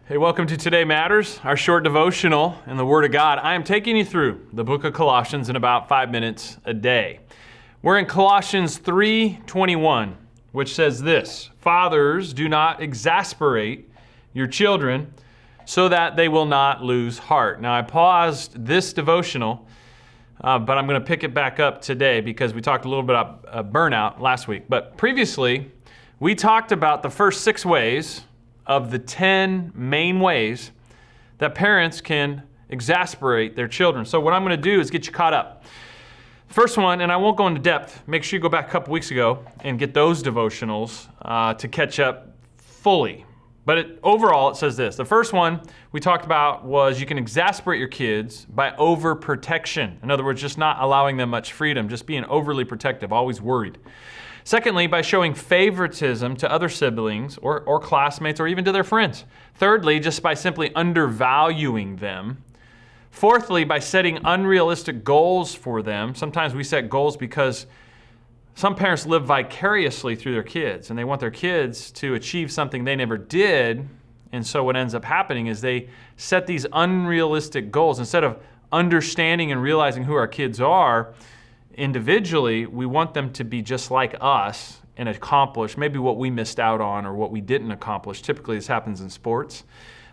Hey, welcome to Today Matters, our short devotional in the Word of God. I am taking you through the book of Colossians in about 5 minutes a day. We're in Colossians 3:21, which says this: Fathers, do not exasperate your children so that they will not lose heart. Now, I paused this devotional, but I'm going to pick it back up today because we talked a little bit about burnout last week. But previously, we talked about the first 6 ways of the 10 main ways that parents can exasperate their children. So what I'm going to do is get you caught up. First one, and I won't go into depth, make sure you go back a couple weeks ago and get those devotionals to catch up fully. But overall, it says this. The first one we talked about was you can exasperate your kids by overprotection. In other words, just not allowing them much freedom, just being overly protective, always worried. Secondly, by showing favoritism to other siblings or classmates or even to their friends. Thirdly, just by simply undervaluing them. Fourthly, by setting unrealistic goals for them. Sometimes we set goals because some parents live vicariously through their kids and they want their kids to achieve something they never did. And so what ends up happening is they set these unrealistic goals. Instead of understanding and realizing who our kids are individually, we want them to be just like us and accomplish maybe what we missed out on or what we didn't accomplish. Typically, this happens in sports.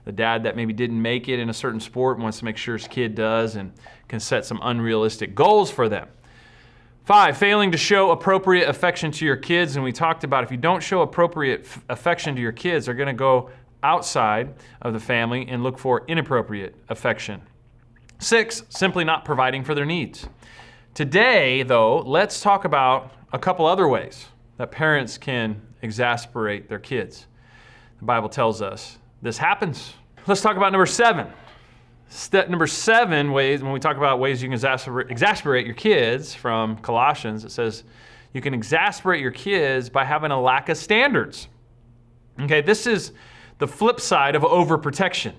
The dad that maybe didn't make it in a certain sport wants to make sure his kid does and can set some unrealistic goals for them. 5, failing to show appropriate affection to your kids. And we talked about if you don't show appropriate affection to your kids, they're going to go outside of the family and look for inappropriate affection. 6, simply not providing for their needs. Today, though, let's talk about a couple other ways that parents can exasperate their kids. The Bible tells us this happens. Let's talk about number 7. Step number 7 ways, when we talk about ways you can exasperate your kids from Colossians, it says you can exasperate your kids by having a lack of standards. Okay, this is the flip side of overprotection.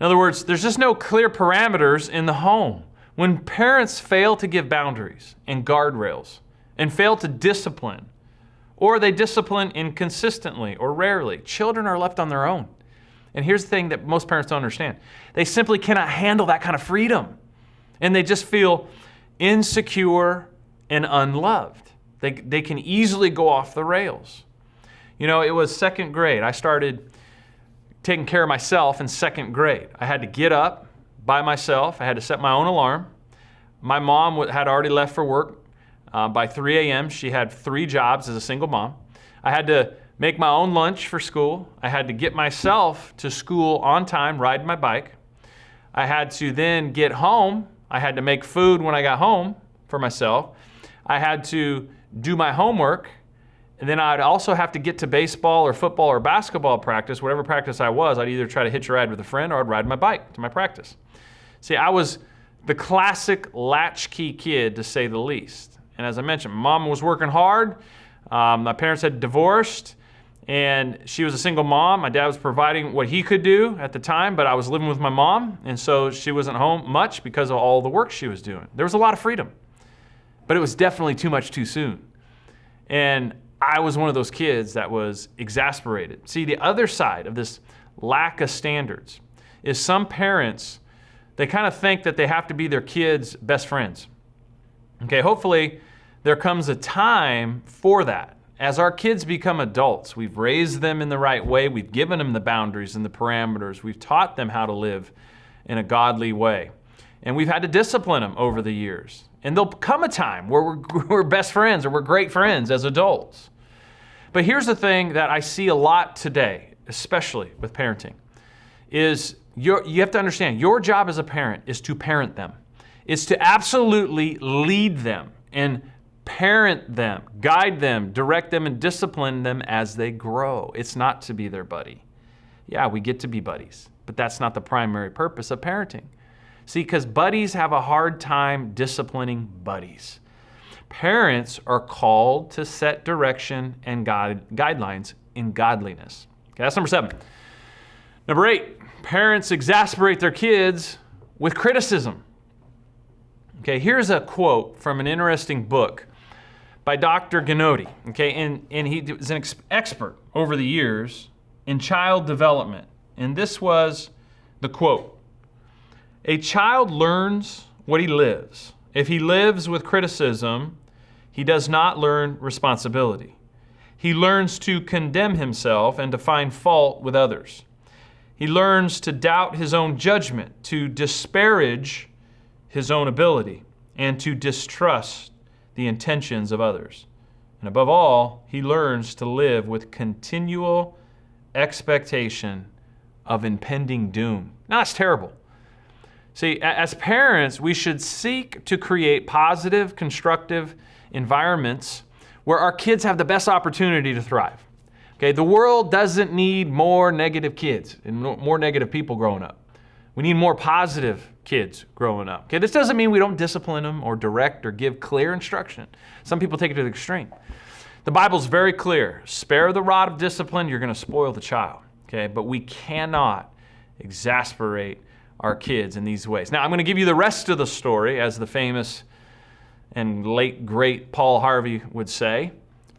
In other words, there's just no clear parameters in the home. When parents fail to give boundaries and guardrails and fail to discipline, or they discipline inconsistently or rarely, children are left on their own. And here's the thing that most parents don't understand. They simply cannot handle that kind of freedom. And they just feel insecure and unloved. They can easily go off the rails. You know, it was 2nd grade. I started taking care of myself in 2nd grade. I had to get up by myself. I had to set my own alarm. My mom had already left for work by 3 a.m. She had 3 jobs as a single mom. I had to make my own lunch for school. I had to get myself to school on time, ride my bike. I had to then get home. I had to make food when I got home for myself. I had to do my homework. And then I'd also have to get to baseball or football or basketball practice, whatever practice I was. I'd either try to hitch a ride with a friend or I'd ride my bike to my practice. See, I was the classic latchkey kid, to say the least. And as I mentioned, mom was working hard. My parents had divorced, and she was a single mom. My dad was providing what he could do at the time, but I was living with my mom, and so she wasn't home much because of all the work she was doing. There was a lot of freedom, but it was definitely too much too soon. And I was one of those kids that was exasperated. See, the other side of this lack of standards is some parents, they kind of think that they have to be their kids' best friends. Okay, hopefully there comes a time for that. As our kids become adults, we've raised them in the right way, we've given them the boundaries and the parameters, we've taught them how to live in a godly way. And we've had to discipline them over the years. And there'll come a time where we're best friends or we're great friends as adults. But here's the thing that I see a lot today, especially with parenting, is you have to understand, your job as a parent is to parent them. It's to absolutely lead them and parent them, guide them, direct them, and discipline them as they grow. It's not to be their buddy. Yeah, we get to be buddies, but that's not the primary purpose of parenting. See, because buddies have a hard time disciplining buddies. Parents are called to set direction and guidelines in godliness. Okay, that's number 7. Number 8, parents exasperate their kids with criticism. Okay, here's a quote from an interesting book by Dr. McGarity. Okay, and he was an expert over the years in child development And this was the quote: "A child learns what he lives. If he lives with criticism, he does not learn responsibility. He learns to condemn himself and to find fault with others. He learns to doubt his own judgment, to disparage his own ability, and to distrust the intentions of others. And above all, he learns to live with continual expectation of impending doom." Now, that's terrible. See, as parents, we should seek to create positive, constructive environments where our kids have the best opportunity to thrive. Okay, the world doesn't need more negative kids and more negative people growing up. We need more positive kids growing up. Okay, this doesn't mean we don't discipline them or direct or give clear instruction. Some people take it to the extreme. The Bible's very clear. Spare the rod of discipline, you're going to spoil the child. Okay, but we cannot exasperate our kids in these ways. Now, I'm going to give you the rest of the story, as the famous and late great Paul Harvey would say.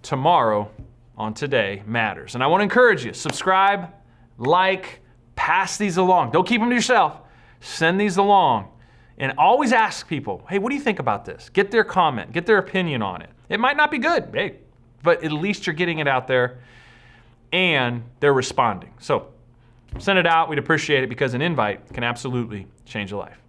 Tomorrow on Today Matters. And I want to encourage you, subscribe, like, pass these along. Don't keep them to yourself. Send these along. And always ask people, hey, what do you think about this? Get their comment, get their opinion on it. It might not be good, hey, but at least you're getting it out there and they're responding. So send it out. We'd appreciate it, because an invite can absolutely change a life.